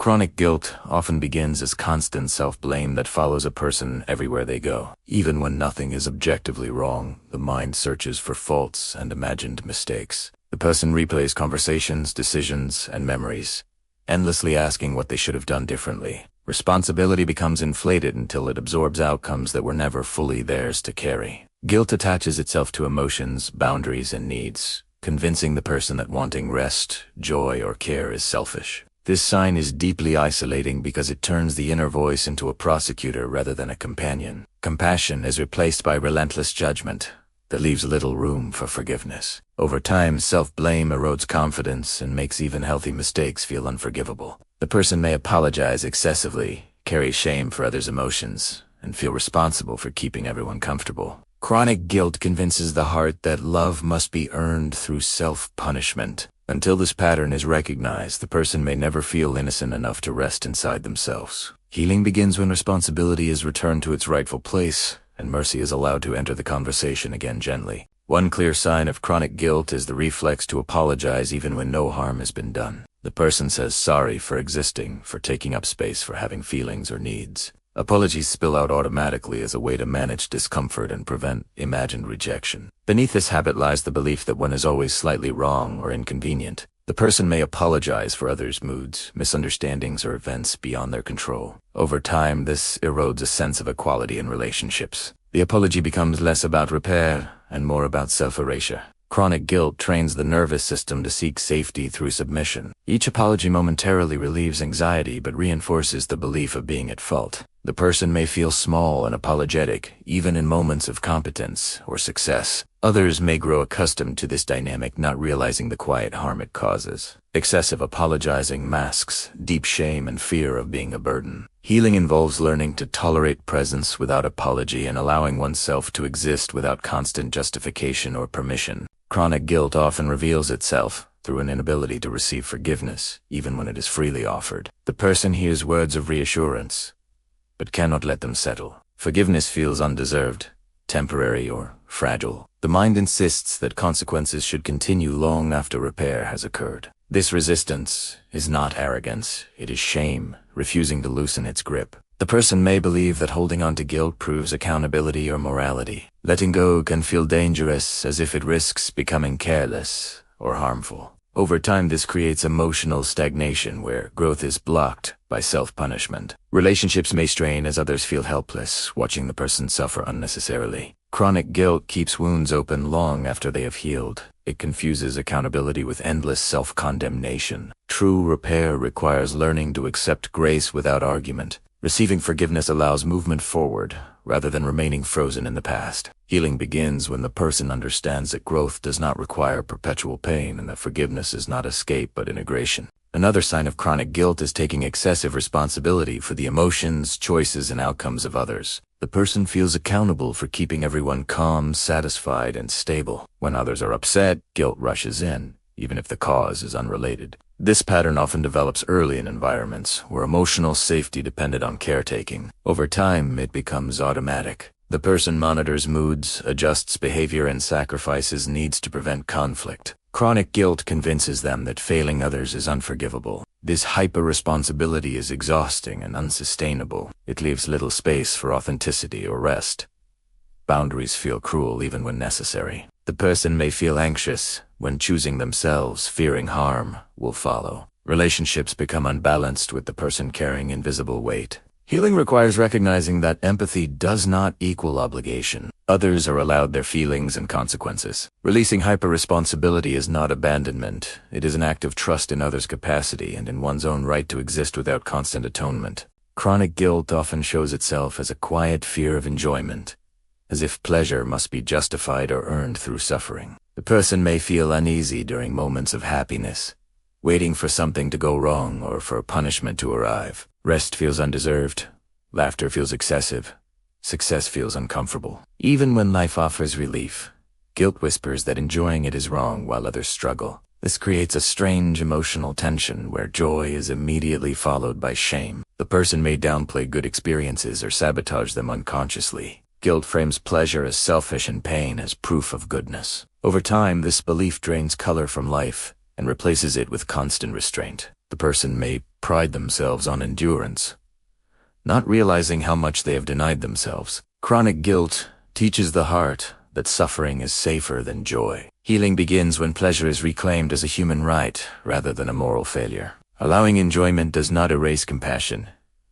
Chronic guilt often begins as constant self-blame that follows a person everywhere they go. Even when nothing is objectively wrong, the mind searches for faults and imagined mistakes. The person replays conversations, decisions, and memories, endlessly asking what they should have done differently. Responsibility becomes inflated until it absorbs outcomes that were never fully theirs to carry. Guilt attaches itself to emotions, boundaries, and needs, convincing the person that wanting rest, joy, or care is selfish. This sign is deeply isolating because it turns the inner voice into a prosecutor rather than a companion. Compassion is replaced by relentless judgment that leaves little room for forgiveness. Over time, self-blame erodes confidence and makes even healthy mistakes feel unforgivable. The person may apologize excessively, carry shame for others' emotions, and feel responsible for keeping everyone comfortable. Chronic guilt convinces the heart that love must be earned through self-punishment. Until this pattern is recognized, the person may never feel innocent enough to rest inside themselves. Healing begins when responsibility is returned to its rightful place, and mercy is allowed to enter the conversation again gently. One clear sign of chronic guilt is the reflex to apologize even when no harm has been done. The person says sorry for existing, for taking up space, for having feelings or needs. Apologies spill out automatically as a way to manage discomfort and prevent imagined rejection. Beneath this habit lies the belief that one is always slightly wrong or inconvenient. The person may apologize for others' moods, misunderstandings, or events beyond their control. Over time, this erodes a sense of equality in relationships. The apology becomes less about repair and more about self-erasure. Chronic guilt trains the nervous system to seek safety through submission. Each apology momentarily relieves anxiety but reinforces the belief of being at fault. The person may feel small and apologetic, even in moments of competence or success. Others may grow accustomed to this dynamic, not realizing the quiet harm it causes. Excessive apologizing masks deep shame and fear of being a burden. Healing involves learning to tolerate presence without apology and allowing oneself to exist without constant justification or permission. Chronic guilt often reveals itself through an inability to receive forgiveness, even when it is freely offered. The person hears words of reassurance, but cannot let them settle. Forgiveness feels undeserved, temporary, or fragile. The mind insists that consequences should continue long after repair has occurred. This resistance is not arrogance, it is shame, refusing to loosen its grip. The person may believe that holding on to guilt proves accountability or morality. Letting go can feel dangerous, as if it risks becoming careless or harmful. Over time, this creates emotional stagnation where growth is blocked by self-punishment. Relationships may strain as others feel helpless, watching the person suffer unnecessarily. Chronic guilt keeps wounds open long after they have healed. It confuses accountability with endless self-condemnation. True repair requires learning to accept grace without argument. Receiving forgiveness allows movement forward, rather than remaining frozen in the past. Healing begins when the person understands that growth does not require perpetual pain and that forgiveness is not escape but integration. Another sign of chronic guilt is taking excessive responsibility for the emotions, choices, and outcomes of others. The person feels accountable for keeping everyone calm, satisfied, and stable. When others are upset, guilt rushes in, even if the cause is unrelated. This pattern often develops early in environments where emotional safety depended on caretaking. Over time, it becomes automatic. The person monitors moods, adjusts behavior, and sacrifices needs to prevent conflict. Chronic guilt convinces them that failing others is unforgivable. This hyper-responsibility is exhausting and unsustainable. It leaves little space for authenticity or rest. Boundaries feel cruel even when necessary. The person may feel anxious when choosing themselves, fearing harm will follow. Relationships become unbalanced with the person carrying invisible weight. Healing requires recognizing that empathy does not equal obligation. Others are allowed their feelings and consequences. Releasing hyper-responsibility is not abandonment. It is an act of trust in others' capacity and in one's own right to exist without constant atonement. Chronic guilt often shows itself as a quiet fear of enjoyment, as if pleasure must be justified or earned through suffering. The person may feel uneasy during moments of happiness, waiting for something to go wrong or for punishment to arrive. Rest feels undeserved. Laughter feels excessive. Success feels uncomfortable. Even when life offers relief, guilt whispers that enjoying it is wrong while others struggle. This creates a strange emotional tension where joy is immediately followed by shame. The person may downplay good experiences or sabotage them unconsciously. Guilt frames pleasure as selfish and pain as proof of goodness. Over time, this belief drains color from life and replaces it with constant restraint. The person may pride themselves on endurance, not realizing how much they have denied themselves. Chronic guilt teaches the heart that suffering is safer than joy. Healing begins when pleasure is reclaimed as a human right rather than a moral failure. Allowing enjoyment does not erase compassion.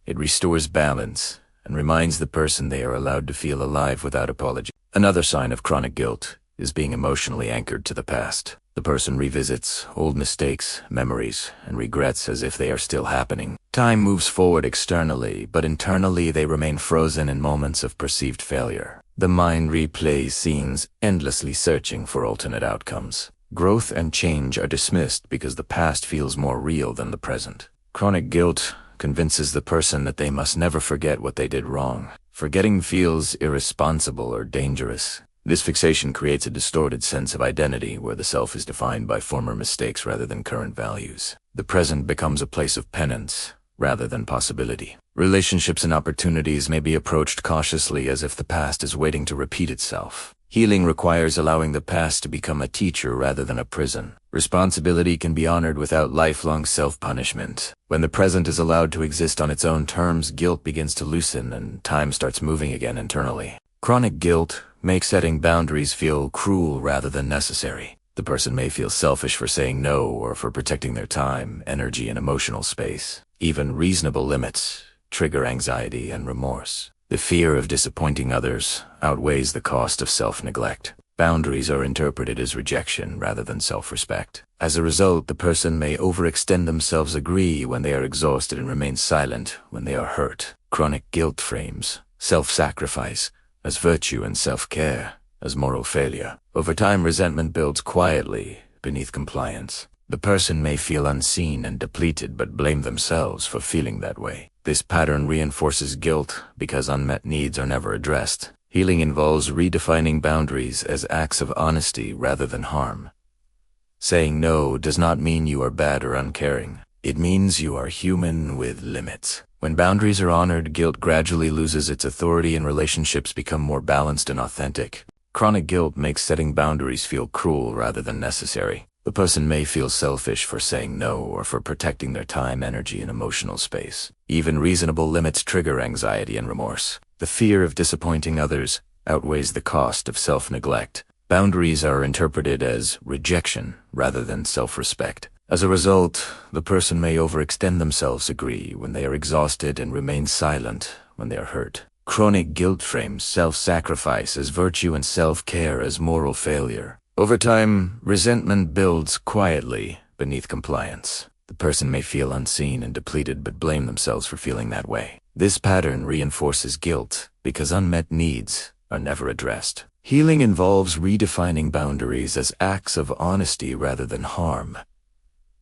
It restores balance and reminds the person they are allowed to feel alive without apology. Another sign of chronic guilt is being emotionally anchored to the past. The person revisits old mistakes, memories, and regrets as if they are still happening. Time moves forward externally, but internally they remain frozen in moments of perceived failure. The mind replays scenes, endlessly searching for alternate outcomes. Growth and change are dismissed because the past feels more real than the present. Chronic guilt convinces the person that they must never forget what they did wrong. Forgetting feels irresponsible or dangerous. This fixation creates a distorted sense of identity where the self is defined by former mistakes rather than current values. The present becomes a place of penance rather than possibility. Relationships and opportunities may be approached cautiously as if the past is waiting to repeat itself. Healing requires allowing the past to become a teacher rather than a prison. Responsibility can be honored without lifelong self-punishment. When the present is allowed to exist on its own terms, guilt begins to loosen and time starts moving again internally. Chronic guilt makes setting boundaries feel cruel rather than necessary. The person may feel selfish for saying no or for protecting their time, energy, and emotional space. Even reasonable limits trigger anxiety and remorse. The fear of disappointing others outweighs the cost of self-neglect. Boundaries are interpreted as rejection rather than self-respect. As a result, the person may overextend themselves, agree when they are exhausted, and remain silent when they are hurt. Chronic guilt frames self-sacrifice as virtue and self-care as moral failure. Over time, resentment builds quietly beneath compliance. The person may feel unseen and depleted but blame themselves for feeling that way. This pattern reinforces guilt because unmet needs are never addressed. Healing involves redefining boundaries as acts of honesty rather than harm. Saying no does not mean you are bad or uncaring. It means you are human with limits. When boundaries are honored, guilt gradually loses its authority and relationships become more balanced and authentic. Chronic guilt makes setting boundaries feel cruel rather than necessary. The person may feel selfish for saying no or for protecting their time, energy, and emotional space. Even reasonable limits trigger anxiety and remorse. The fear of disappointing others outweighs the cost of self-neglect. Boundaries are interpreted as rejection rather than self-respect. As a result, the person may overextend themselves, agree when they are exhausted, and remain silent when they are hurt. Chronic guilt frames self-sacrifice as virtue and self-care as moral failure. Over time, resentment builds quietly beneath compliance. The person may feel unseen and depleted but blame themselves for feeling that way. This pattern reinforces guilt because unmet needs are never addressed. Healing involves redefining boundaries as acts of honesty rather than harm.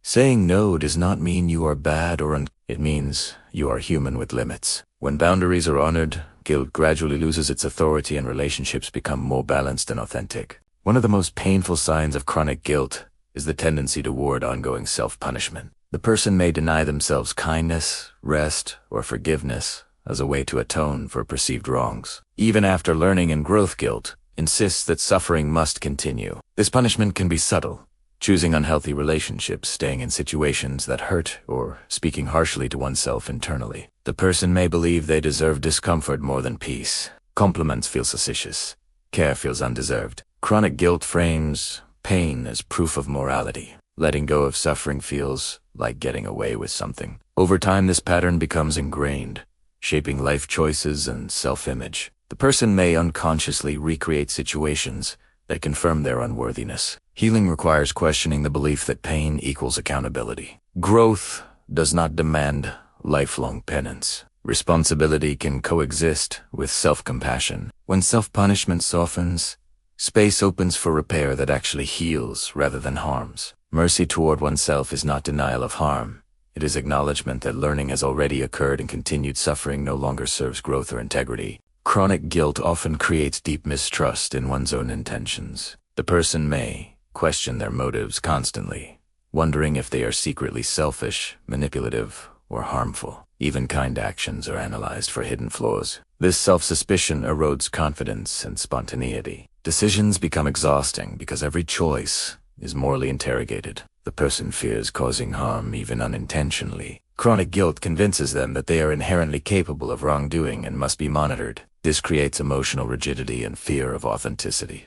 Saying no does not mean you are bad it means you are human with limits. When boundaries are honored, guilt gradually loses its authority and relationships become more balanced and authentic. One of the most painful signs of chronic guilt is the tendency toward ongoing self-punishment. The person may deny themselves kindness, rest, or forgiveness as a way to atone for perceived wrongs. Even after learning and growth, guilt insists that suffering must continue. This punishment can be subtle, choosing unhealthy relationships, staying in situations that hurt, or speaking harshly to oneself internally. The person may believe they deserve discomfort more than peace. Compliments feel suspicious. Care feels undeserved. Chronic guilt frames pain as proof of morality. Letting go of suffering feels like getting away with something. Over time, this pattern becomes ingrained, shaping life choices and self-image. The person may unconsciously recreate situations that confirm their unworthiness. Healing requires questioning the belief that pain equals accountability. Growth does not demand lifelong penance. Responsibility can coexist with self-compassion. When self-punishment softens, space opens for repair that actually heals rather than harms. Mercy toward oneself is not denial of harm. It is acknowledgement that learning has already occurred and continued suffering no longer serves growth or integrity. Chronic guilt often creates deep mistrust in one's own intentions. The person may question their motives constantly, wondering if they are secretly selfish, manipulative, or harmful. Even kind actions are analyzed for hidden flaws. This self-suspicion erodes confidence and spontaneity. Decisions become exhausting because every choice is morally interrogated. The person fears causing harm even unintentionally. Chronic guilt convinces them that they are inherently capable of wrongdoing and must be monitored. This creates emotional rigidity and fear of authenticity.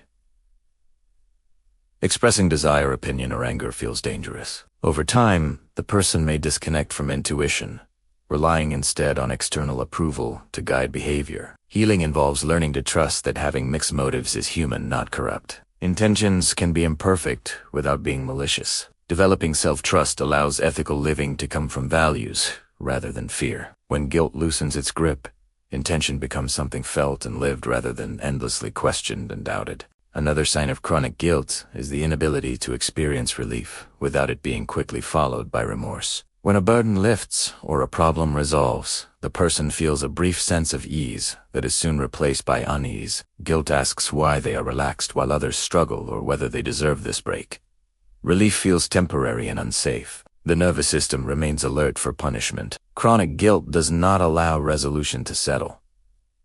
Expressing desire, opinion, or anger feels dangerous. Over time, the person may disconnect from intuition, relying instead on external approval to guide behavior. Healing involves learning to trust that having mixed motives is human, not corrupt. Intentions can be imperfect without being malicious. Developing self-trust allows ethical living to come from values rather than fear. When guilt loosens its grip, intention becomes something felt and lived rather than endlessly questioned and doubted. Another sign of chronic guilt is the inability to experience relief without it being quickly followed by remorse. When a burden lifts or a problem resolves, the person feels a brief sense of ease that is soon replaced by unease. Guilt asks why they are relaxed while others struggle or whether they deserve this break. Relief feels temporary and unsafe. The nervous system remains alert for punishment. Chronic guilt does not allow resolution to settle.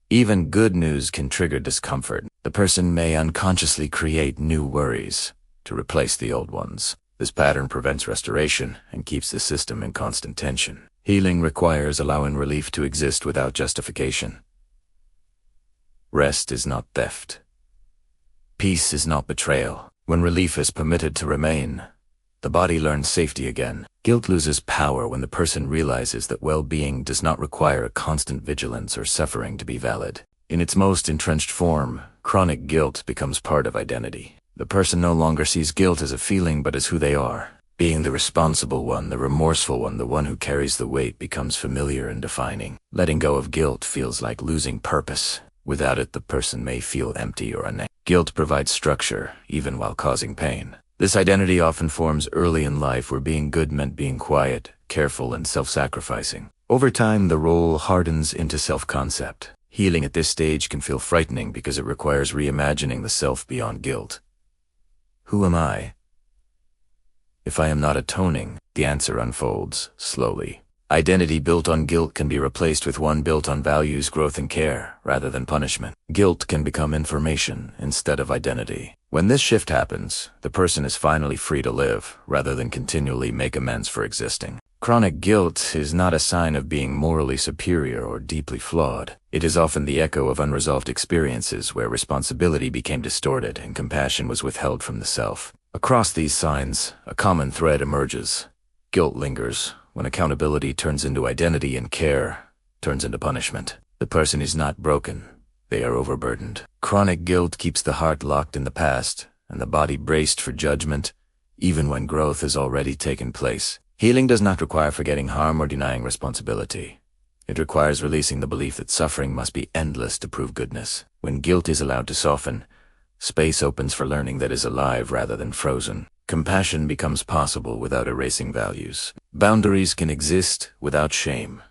Even good news can trigger discomfort. The person may unconsciously create new worries to replace the old ones. This pattern prevents restoration and keeps the system in constant tension. Healing requires allowing relief to exist without justification. Rest is not theft. Peace is not betrayal. When relief is permitted to remain, the body learns safety again. Guilt loses power when the person realizes that well-being does not require a constant vigilance or suffering to be valid. In its most entrenched form, chronic guilt becomes part of identity. The person no longer sees guilt as a feeling but as who they are. Being the responsible one, the remorseful one, the one who carries the weight becomes familiar and defining. Letting go of guilt feels like losing purpose. Without it, the person may feel empty or unanchored. Guilt provides structure, even while causing pain. This identity often forms early in life, where being good meant being quiet, careful, and self-sacrificing. Over time, the role hardens into self-concept. Healing at this stage can feel frightening because it requires reimagining the self beyond guilt. Who am I? If I am not atoning, the answer unfolds slowly. Identity built on guilt can be replaced with one built on values, growth, and care, rather than punishment. Guilt can become information instead of identity. When this shift happens, the person is finally free to live, rather than continually make amends for existing. Chronic guilt is not a sign of being morally superior or deeply flawed. It is often the echo of unresolved experiences where responsibility became distorted and compassion was withheld from the self. Across these signs, a common thread emerges. Guilt lingers when accountability turns into identity and care turns into punishment. The person is not broken. They are overburdened. Chronic guilt keeps the heart locked in the past and the body braced for judgment, even when growth has already taken place. Healing does not require forgetting harm or denying responsibility. It requires releasing the belief that suffering must be endless to prove goodness. When guilt is allowed to soften, space opens for learning that is alive rather than frozen. Compassion becomes possible without erasing values. Boundaries can exist without shame.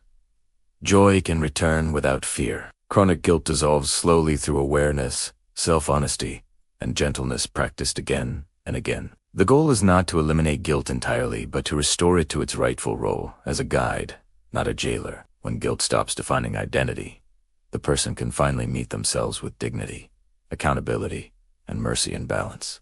Joy can return without fear. Chronic guilt dissolves slowly through awareness, self-honesty, and gentleness practiced again and again. The goal is not to eliminate guilt entirely, but to restore it to its rightful role as a guide, not a jailer. When guilt stops defining identity, the person can finally meet themselves with dignity, accountability, and mercy in balance.